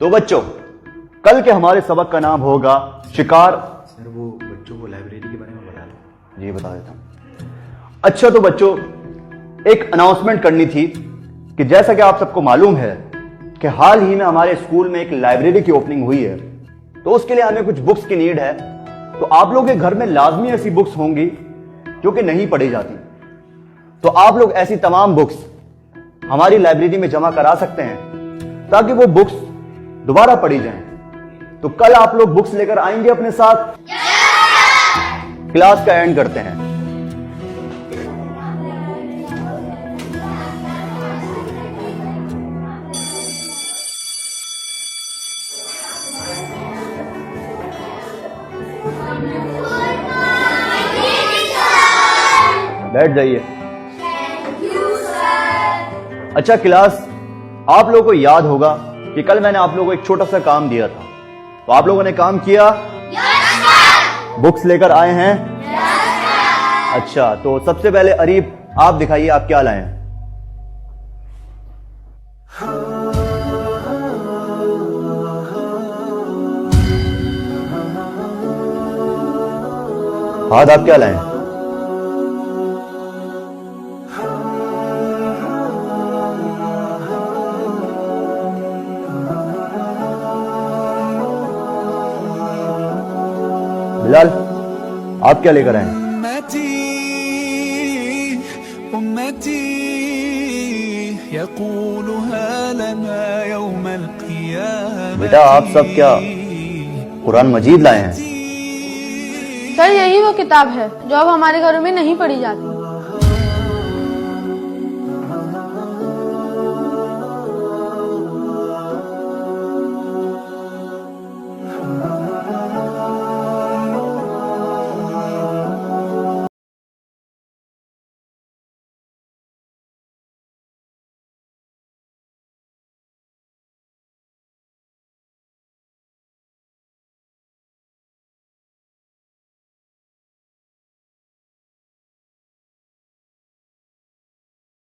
तो बच्चों, कल के हमारे सबक का नाम होगा शिकार। सर वो बच्चों को लाइब्रेरी के बारे में बता दो। जी बता देता हूं। अच्छा तो बच्चों, एक अनाउंसमेंट करनी थी कि जैसा कि आप सबको मालूम है कि हाल ही में हमारे स्कूल में एक लाइब्रेरी की ओपनिंग हुई है, तो उसके लिए हमें कुछ बुक्स की नीड है। तो आप लोगों के घर में लाजमी ऐसी बुक्स होंगी जो कि नहीं पढ़ी जाती, तो आप लोग ऐसी तमाम बुक्स हमारी लाइब्रेरी में जमा करा सकते हैं ताकि वो बुक्स दोबारा पढ़ी जाएं। तो कल आप लोग बुक्स लेकर आएंगे अपने साथ? क्लास का एंड करते हैं। बैठ जाइए। अच्छा क्लास, आप लोगों को याद होगा कि कल मैंने आप लोगों को एक छोटा सा काम दिया था, तो आप लोगों ने काम किया? बुक्स लेकर आए हैं? अच्छा, तो सबसे पहले अरीब आप दिखाइए आप क्या लाए हैं। हाथ आप क्या लाए हैं? बिलाल आप क्या लेकर आए हैं? बेटा आप सब क्या कुरान मजीद लाए हैं? सर यही वो किताब है जो अब हमारे घरों में नहीं पढ़ी जाती।